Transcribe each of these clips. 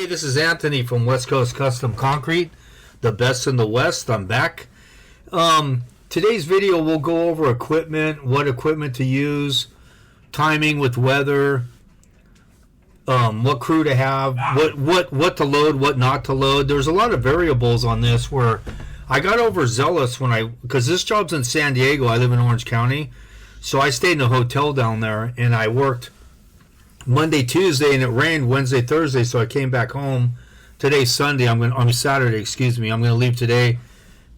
This is Anthony from West Coast Custom Concrete, the best in the West. I'm back. Today's video we'll go over equipment, what equipment to use, timing with weather, what crew to have, what to load, what not to load. There's a lot of variables on this where I got overzealous because this job's in San Diego. I live in Orange County, so I stayed in a hotel down there and I worked Monday, Tuesday, and it rained Wednesday, Thursday, so I came back home. Today's Sunday. Saturday, excuse me. I'm going to leave today,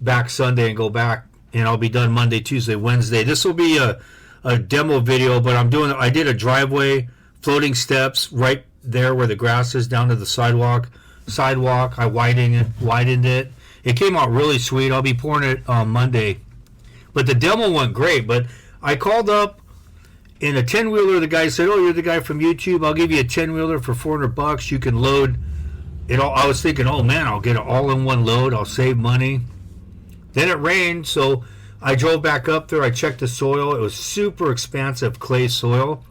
back Sunday, and go back, and I'll be done Monday, Tuesday, Wednesday. This will be a demo video, but I did a driveway, floating steps right there where the grass is down to the sidewalk. I widened it. It came out really sweet. I'll be pouring it on Monday. But the demo went great. But I called up. In a 10-wheeler, the guy said, "Oh, you're the guy from YouTube. I'll give you a 10-wheeler for $400. You can load it all." I was thinking, "Oh man, I'll get it all in one load. I'll save money." Then it rained, so I drove back up there. I checked the soil. It was super expansive clay soil.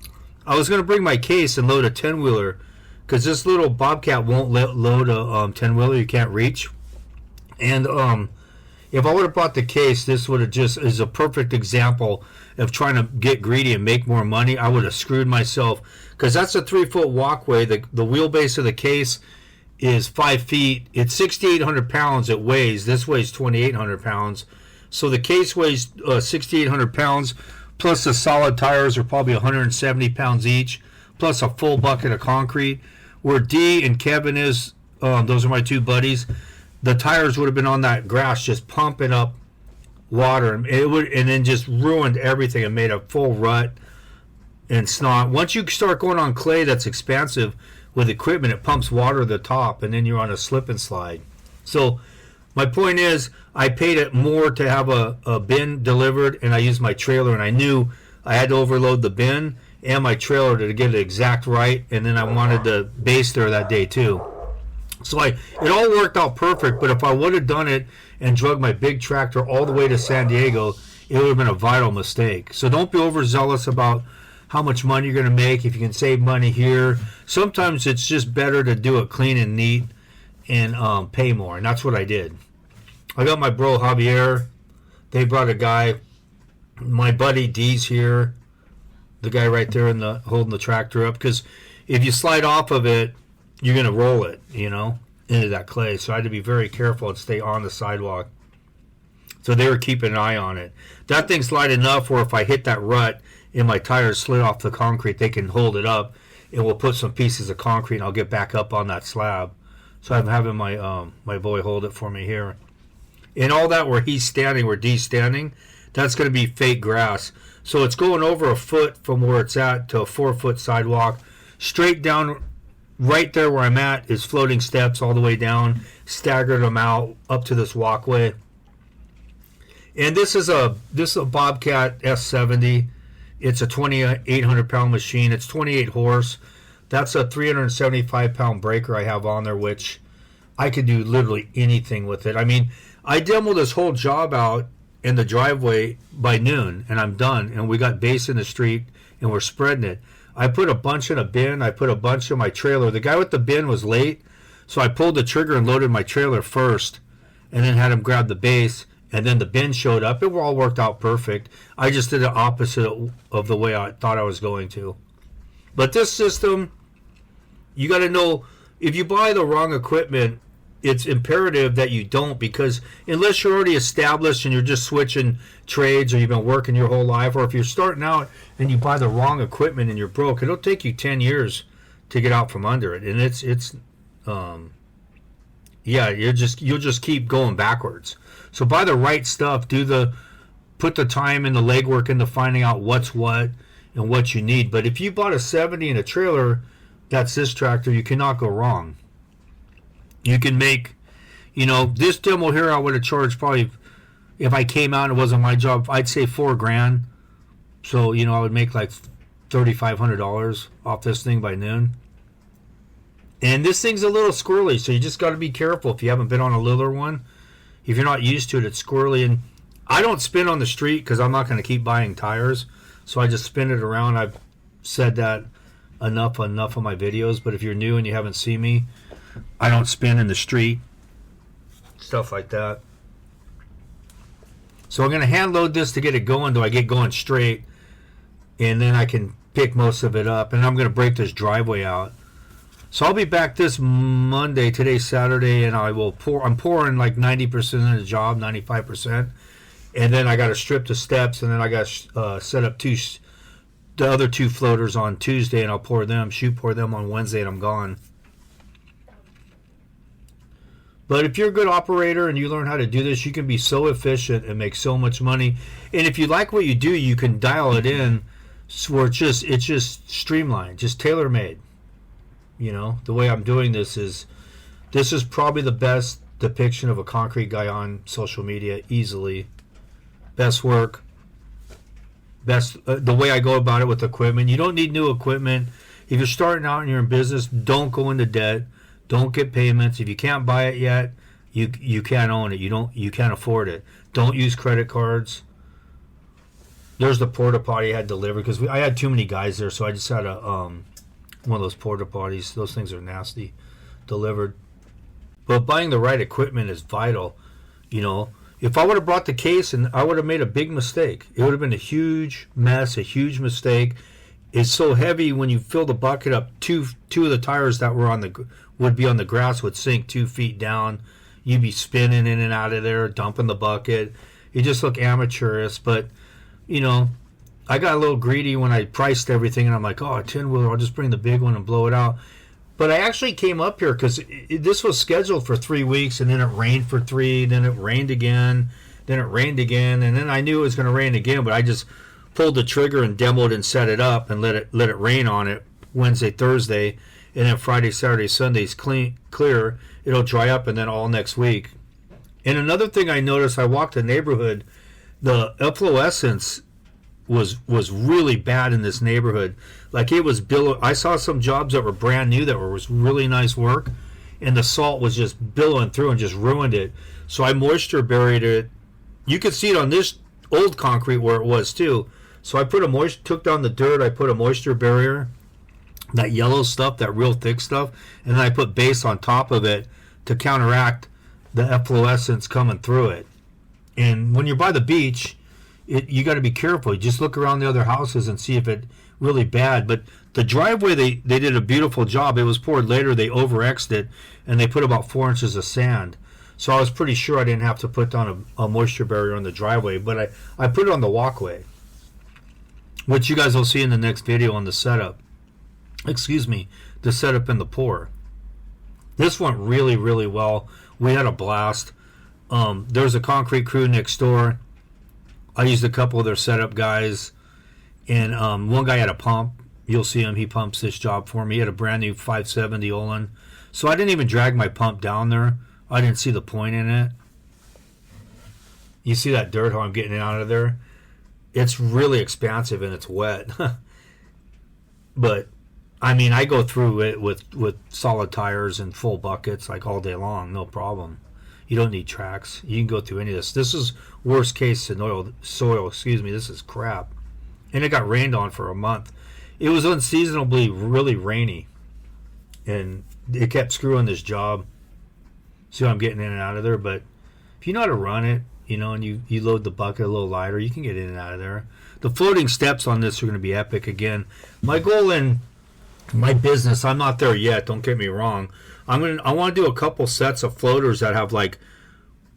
I was going to bring my case and load a 10-wheeler because this little Bobcat won't load a 10-wheeler. You can't reach. And if I would have bought the case, this would have just is a perfect example of trying to get greedy and make more money. I would have screwed myself because that's a 3-foot walkway. The wheelbase of the case is 5 feet. It's 6,800 pounds. It weighs. This weighs 2,800 pounds. So the case weighs 6,800 pounds. Plus the solid tires are probably 170 pounds each. Plus a full bucket of concrete. Where D and Kevin is, those are my two buddies. The tires would have been on that grass just pumping up water, and then just ruined everything and made a full rut and snot. Once you start going on clay that's expansive with equipment, it pumps water to the top, and then you're on a slip and slide. So my point is, I paid it more to have a bin delivered, and I used my trailer, and I knew I had to overload the bin and my trailer to get it exact right, and then I wanted the base there that day too. So it all worked out perfect, but if I would have done it and drug my big tractor all the way to San Diego, it would have been a vital mistake. So don't be overzealous about how much money you're going to make. If you can save money here, sometimes it's just better to do it clean and neat and pay more, and that's what I did. I got my bro Javier. They brought a guy. My buddy D's here, the guy right there holding the tractor up, because if you slide off of it, you're going to roll it, into that clay. So I had to be very careful and stay on the sidewalk. So they were keeping an eye on it. That thing's light enough where if I hit that rut and my tires slid off the concrete, they can hold it up, and we'll put some pieces of concrete and I'll get back up on that slab. So I'm having my boy hold it for me here. And all that where he's standing, where D's standing, that's going to be fake grass. So it's going over a foot from where it's at to a 4-foot sidewalk, straight down. Right there where I'm at is floating steps all the way down, staggered them out up to this walkway. And this is a Bobcat S70. It's a 2,800 pound machine. It's 28 horse. That's a 375 pound breaker I have on there, which I could do literally anything with it. I mean, I demoed this whole job out in the driveway by noon, and I'm done. And we got base in the street, and we're spreading it. I put a bunch in a bin. I put a bunch in my trailer. The guy with the bin was late, so I pulled the trigger and loaded my trailer first, and then had him grab the base, and then the bin showed up. It all worked out perfect. I just did the opposite of the way I thought I was going to. But this system, you got to know, if you buy the wrong equipment, it's imperative that you don't, because unless you're already established and you're just switching trades, or you've been working your whole life, or if you're starting out and you buy the wrong equipment and you're broke, it'll take you 10 years to get out from under it. And you'll just keep going backwards. So buy the right stuff. Put the time and the legwork into finding out what's what and what you need. But if you bought a 70 and a trailer, that's this tractor, you cannot go wrong. You can make, this demo here, I would have charged probably, if I came out and it wasn't my job, I'd say $4,000. So, I would make like $3,500 off this thing by noon. And this thing's a little squirrely, so you just got to be careful if you haven't been on a littler one. If you're not used to it, it's squirrely. And I don't spin on the street because I'm not going to keep buying tires. So I just spin it around. I've said that enough of my videos. But if you're new and you haven't seen me, I don't spin in the street, stuff like that. So I'm going to hand load this to get it going, till I get going straight, and then I can pick most of it up, and I'm going to break this driveway out. So I'll be back this Monday. Today's Saturday, and I will pour. I'm pouring like 90% of the job, 95%, and then I got to strip the steps, and then I got to set up the other two floaters on Tuesday, and I'll pour them on Wednesday, and I'm gone. But if you're a good operator and you learn how to do this, you can be so efficient and make so much money. And if you like what you do, you can dial it in where it's just streamlined, just tailor-made. You know, the way I'm doing this is probably the best depiction of a concrete guy on social media, easily. Best work. Best the way I go about it with equipment. You don't need new equipment. If you're starting out and you're in business, don't go into debt. Don't get payments. If you can't buy it yet, you can't own it. You can't afford it. Don't use credit cards. There's the porta potty I had delivered because I had too many guys there, so I just had one of those porta potties. Those things are nasty. Delivered. But buying the right equipment is vital. You know, if I would have brought the case, and I would have made a big mistake. It would have been a huge mess, a huge mistake. It's so heavy when you fill the bucket up. Two of the tires that were would be on the grass would sink 2 feet down. You'd be spinning in and out of there, dumping the bucket. You just look amateurish. But, you know, I got a little greedy when I priced everything, and I'm like, oh, a 10-wheeler, I'll just bring the big one and blow it out. But I actually came up here because this was scheduled for 3 weeks, and then it rained for 3, then it rained again, then it rained again, and then I knew it was going to rain again, but I just pulled the trigger and demoed and set it up and let it rain on it Wednesday, Thursday, and then Friday, Saturday, Sunday's clear. It'll dry up, and then all next week. And another thing I noticed, I walked the neighborhood, the efflorescence was really bad in this neighborhood. Like it was I saw some jobs that were brand new that was really nice work, and the salt was just billowing through and just ruined it. So I moisture buried it. You could see it on this old concrete where it was too. So I took down the dirt, I put a moisture barrier, that yellow stuff, that real thick stuff, and then I put base on top of it to counteract the efflorescence coming through it. And when you're by the beach, you got to be careful. You just look around the other houses and see if it's really bad. But the driveway, they did a beautiful job. It was poured later. They over-X'd it, and they put about 4 inches of sand. So I was pretty sure I didn't have to put down a moisture barrier on the driveway. But I put it on the walkway, which you guys will see in the next video on the setup. Excuse me, the setup and the pour. This went really, really well. We had a blast. There's a concrete crew next door. I used a couple of their setup guys, and one guy had a pump. You'll see him. He pumps this job for me. He had a brand new 570 Olin. So I didn't even drag my pump down there. I didn't see the point in it. You see that dirt, how I'm getting it out of there? It's really expansive and it's wet. But, I mean, I go through it with solid tires and full buckets like all day long, no problem. You don't need tracks. You can go through any of this. This is worst case soil. Excuse me. This is crap. And it got rained on for a month. It was unseasonably really rainy. And it kept screwing this job. See how I'm getting in and out of there? But if you know how to run it, you know, and you load the bucket a little lighter, you can get in and out of there. The floating steps on this are going to be epic again. My goal in my business, I'm not there yet, don't get me wrong. I want to do a couple sets of floaters that have like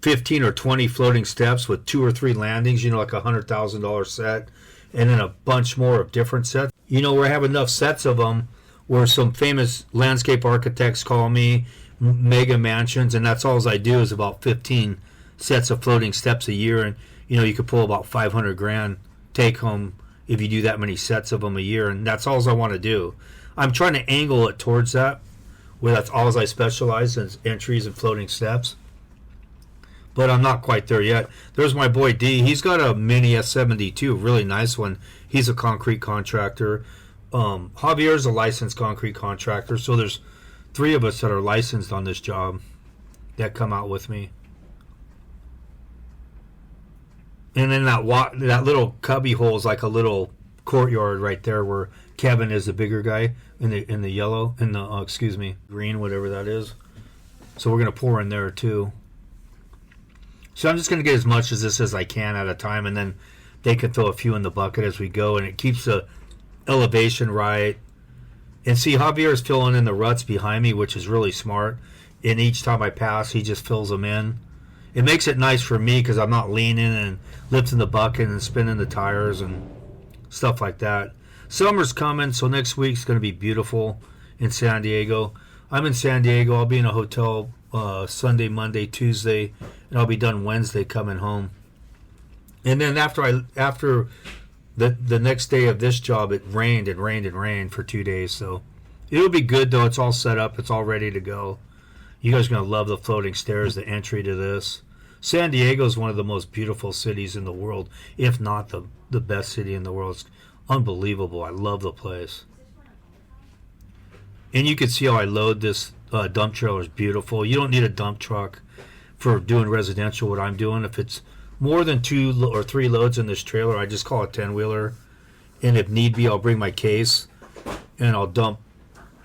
15 or 20 floating steps with 2 or 3 landings, you know, like $100,000 set, and then a bunch more of different sets. You know, where I have enough sets of them where some famous landscape architects call me, mega mansions, and that's all I do is about 15 sets of floating steps a year, and you know, you could pull about 500 grand take home if you do that many sets of them a year, and that's all I want to do. I'm trying to angle it towards that, where that's all I specialize in, entries and floating steps. But I'm not quite there yet. There's my boy D. He's got a mini S70 too, really nice one. He's a concrete contractor. Javier's a licensed concrete contractor. So there's 3 of us that are licensed on this job that come out with me. And then that little cubby hole is like a little courtyard right there where Kevin is the bigger guy. in the yellow, in the excuse me, green, whatever that is. So we're gonna pour in there too. So I'm just gonna get as much as this as I can at a time, and then they can throw a few in the bucket as we go, and it keeps the elevation right. And see, Javier's filling in the ruts behind me, which is really smart. And each time I pass, he just fills them in. It makes it nice for me because I'm not leaning and lifting the bucket and spinning the tires and stuff like that. Summer's coming, so next week's going to be beautiful in San Diego. I'm in San Diego. I'll be in a hotel Sunday, Monday, Tuesday, and I'll be done Wednesday coming home. And then after the next day of this job, it rained and rained and rained for 2 days. So it'll be good, though. It's all set up. It's all ready to go. You guys are going to love the floating stairs, the entry to this. San Diego is one of the most beautiful cities in the world, if not the best city in the world. It's unbelievable. I love the place. And you can see how I load this dump trailer. Is beautiful. You don't need a dump truck for doing residential, what I'm doing. If it's more than 2 or 3 loads in this trailer, I just call it 10-wheeler. And if need be, I'll bring my case and I'll dump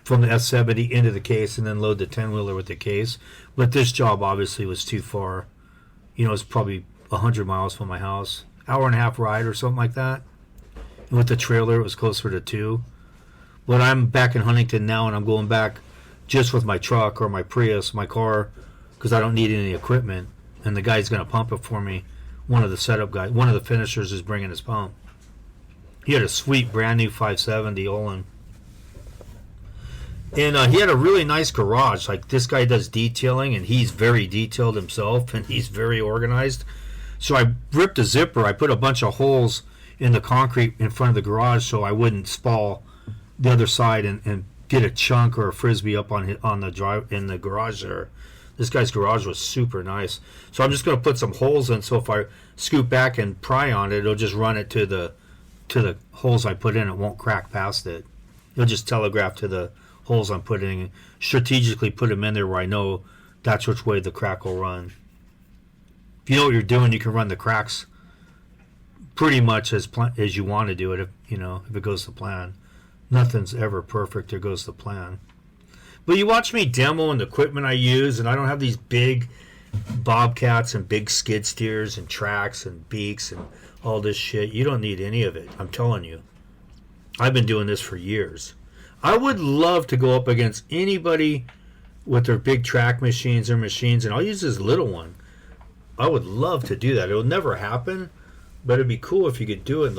from the S70 into the case and then load the 10-wheeler with the case. But this job obviously was too far. You know, it's probably 100 miles from my house. Hour and a half ride or something like that. And with the trailer, it was closer to 2. But I'm back in Huntington now, and I'm going back just with my truck or my Prius, my car, because I don't need any equipment. And the guy's going to pump it for me. One of the setup guys, one of the finishers is bringing his pump. He had a sweet brand new 570 Olin. And he had a really nice garage. Like, this guy does detailing, and he's very detailed himself, and he's very organized. So I ripped the zipper. I put a bunch of holes in the concrete in front of the garage so I wouldn't spall the other side and get a chunk or a frisbee up on the drive in the garage there. This guy's garage was super nice. So I'm just going to put some holes in, so if I scoop back and pry on it, it'll just run it to the holes I put in. It won't crack past it. It'll just telegraph to the holes I'm putting in. Strategically put them in there where I know that's which way the crack will run. If you know what you're doing, you can run the cracks pretty much as you want to do it. If it goes to plan. Nothing's ever perfect or goes to plan. But you watch me demo and the equipment I use, and I don't have these big Bobcats and big skid steers and tracks and beaks and all this shit. You don't need any of it. I'm telling you. I've been doing this for years. I would love to go up against anybody with their big track machines or machines, and I'll use this little one. I would love to do that. It'll never happen, but it'd be cool if you could do it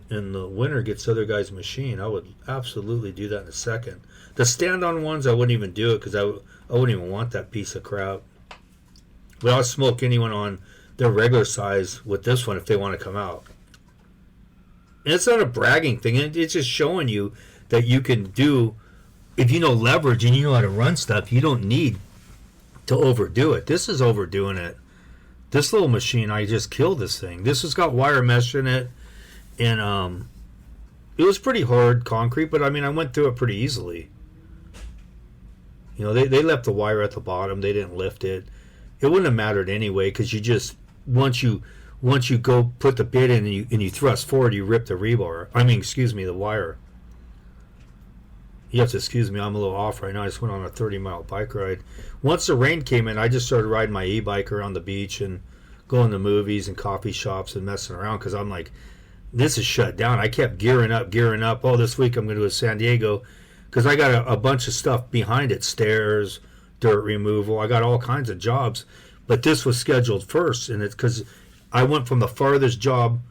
in the winter, get this other guy's machine. I would absolutely do that in a second. The stand-on ones, I wouldn't even do it because I wouldn't even want that piece of crap. But I'll smoke anyone on their regular size with this one if they want to come out. And it's not a bragging thing. It's just showing you that you can do, if you know leverage and you know how to run stuff, you don't need to overdo it. This is overdoing it. This little machine, I just killed this thing. This has got wire mesh in it, and it was pretty hard concrete, but I mean, I went through it pretty easily. You know, they left the wire at the bottom. They didn't lift it. It wouldn't have mattered anyway, because you just, once you go put the bit in and you thrust forward, you rip the rebar. The wire. You have to excuse me, I'm a little off right now. I just went on a 30-mile bike ride. Once the rain came in, I just started riding my e-bike around the beach and going to movies and coffee shops and messing around, because I'm like, this is shut down. I kept gearing up. Oh, this week I'm going to go to San Diego, because I got a bunch of stuff behind it, stairs, dirt removal. I got all kinds of jobs, but this was scheduled first, and it's because I went from the farthest job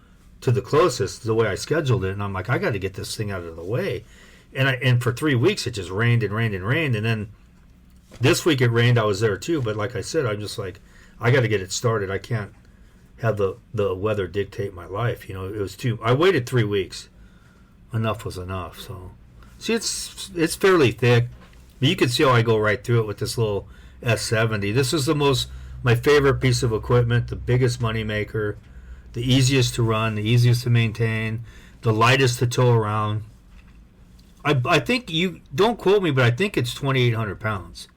to the closest the way I scheduled it, and I'm like, I got to get this thing out of the way. And for 3 weeks it just rained and rained and rained, and then this week it rained. I was there too, but like I said, I'm just like, I got to get it started. I can't have the weather dictate my life. You know, it was I waited 3 weeks. Enough was enough. So see, it's fairly thick, but you can see how I go right through it with this little S70. This is my favorite piece of equipment, the biggest money maker, the easiest to run, the easiest to maintain, the lightest to tow around. I think, you don't quote me, but I think it's 2,800 pounds.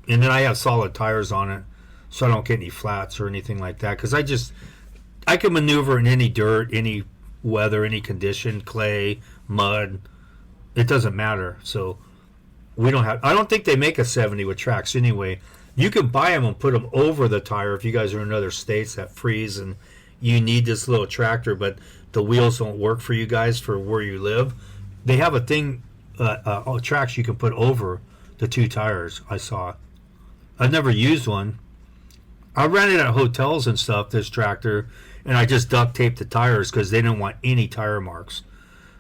And then I have solid tires on it, so I don't get any flats or anything like that. Because I can maneuver in any dirt, any weather, any condition, clay, mud, it doesn't matter. So we don't have. I don't think they make a 70 with tracks anyway. You can buy them and put them over the tire if you guys are in other states that freeze and you need this little tractor, but the wheels don't work for you guys for where you live. They have a thing, tracks you can put over the 2 tires. I saw. I've never used one. I ran it at hotels and stuff, this tractor, and I just duct taped the tires because they didn't want any tire marks.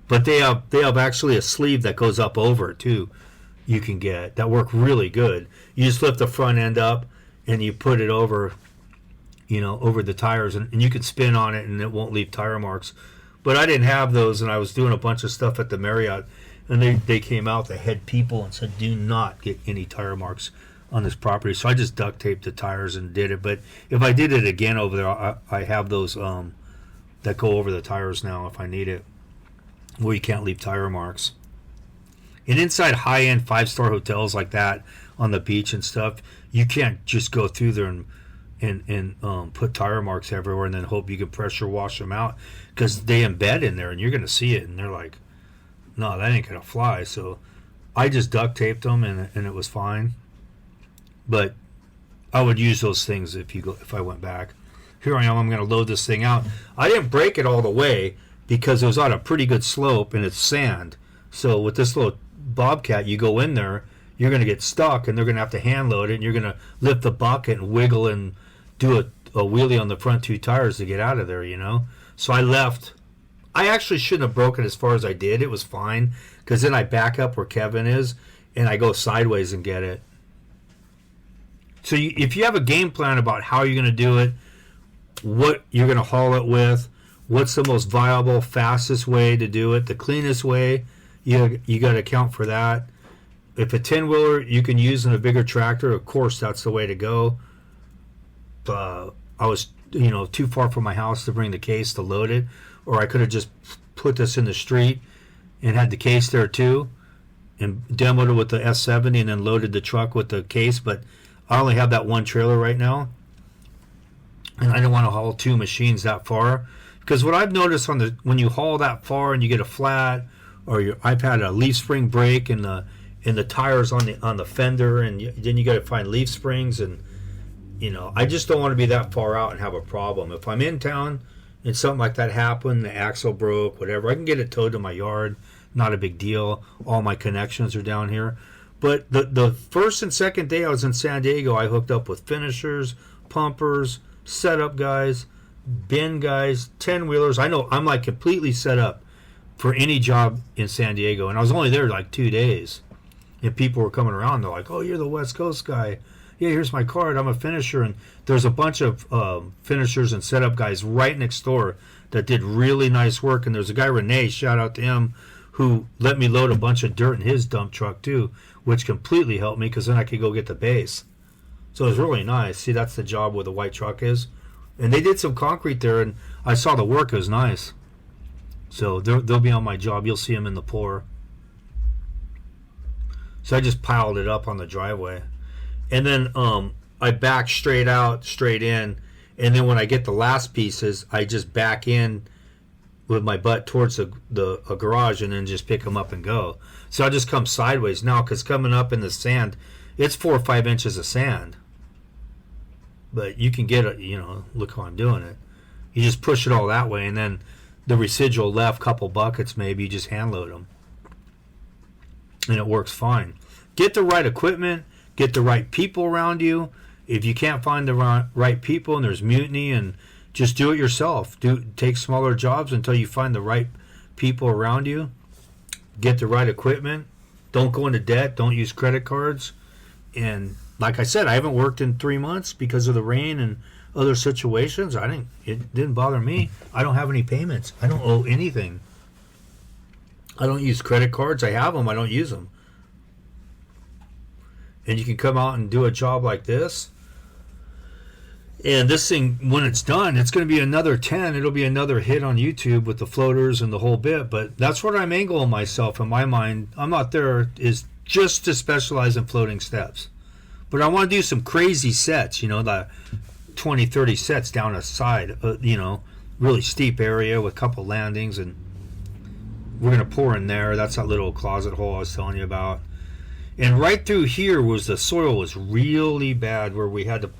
But they have actually a sleeve that goes up over it too. You can get that work really good. You just lift the front end up and you put it over, over the tires, and you can spin on it and it won't leave tire marks. But I didn't have those, and I was doing a bunch of stuff at the Marriott, and they came out, the head people, and said, do not get any tire marks on this property. So I just duct taped the tires and did it. But if I did it again over there, I have those that go over the tires now if I need it, where you can't leave tire marks. And inside high-end 5-star hotels like that on the beach and stuff, you can't just go through there and put tire marks everywhere and then hope you can pressure wash them out, because they embed in there and you're going to see it, and they're like, no, that ain't going to fly. So I just duct taped them and it was fine. But I would use those things if I went back. Here I am. I'm going to load this thing out. I didn't break it all the way because it was on a pretty good slope and it's sand. So with this little Bobcat, you go in there, you're going to get stuck, and they're going to have to hand load it, and you're going to lift the bucket and wiggle and do a wheelie on the front 2 tires to get out of there, So I left. I actually shouldn't have broken as far as I did. It was fine, because then I back up where Kevin is and I go sideways and get it. So if you have a game plan about how you're going to do it, what you're going to haul it with, what's the most viable, fastest way to do it, the cleanest way, you got to account for that. If a 10-wheeler you can use in a bigger tractor, of course that's the way to go. I was too far from my house to bring the case to load it, or I could have just put this in the street and had the case there too and demoed it with the S70 and then loaded the truck with the case. But I only have that one trailer right now, and I don't want to haul 2 machines that far, because what I've noticed when you haul that far and you get a flat, or I've had a leaf spring break in the tires on the fender, and then you got to find leaf springs, and I just don't want to be that far out and have a problem. If I'm in town and something like that happened, the axle broke, whatever, I can get it towed to my yard. Not a big deal. All my connections are down here. But the first and second day I was in San Diego, I hooked up with finishers, pumpers, setup guys, bin guys, 10-wheelers. I know I'm like completely set up for any job in San Diego, and I was only there like 2 days, and people were coming around. They're like, oh, you're the West Coast guy. Yeah, here's my card. I'm a finisher. And there's a bunch of finishers and setup guys right next door that did really nice work. And there's a guy, Renee, shout out to him, who let me load a bunch of dirt in his dump truck too, which completely helped me, because then I could go get the base. So it was really nice. See, that's the job where the white truck is. And they did some concrete there, and I saw the work. It was nice. So they'll be on my job. You'll see them in the pour. So I just piled it up on the driveway. And then I back straight out, straight in. And then when I get the last pieces, I just back in with my butt towards a garage and then just pick them up and go. So I just come sideways now, because coming up in the sand, it's 4 or 5 inches of sand. But you can get it, look how I'm doing it. You just push it all that way, and then the residual left couple buckets, maybe you just hand load them. And it works fine. Get the right equipment, get the right people around you. If you can't find the right people and there's mutiny, and just do it yourself. Take smaller jobs until you find the right people around you. Get the right equipment. Don't go into debt. Don't use credit cards. And like I said, I haven't worked in 3 months because of the rain and other situations. It didn't bother me. I don't have any payments. I don't owe anything. I don't use credit cards. I have them. I don't use them. And you can come out and do a job like this. And this thing, when it's done, it's going to be another 10. It'll be another hit on YouTube with the floaters and the whole bit. But that's what I'm angling myself in my mind. I'm not there is just to specialize in floating steps. But I want to do some crazy sets, the 20, 30 sets down a side, really steep area with a couple landings. And we're going to pour in there. That's that little closet hole I was telling you about. And right through here was the soil was really bad where we had to,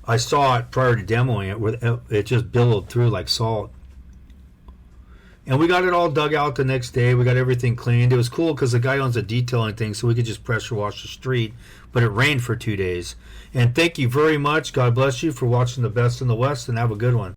I saw it prior to demoing it, where it just billowed through like salt. And we got it all dug out the next day. We got everything cleaned. It was cool because the guy owns a detailing thing, so we could just pressure wash the street. But it rained for 2 days. And thank you very much. God bless you for watching The Best in the West, and have a good one.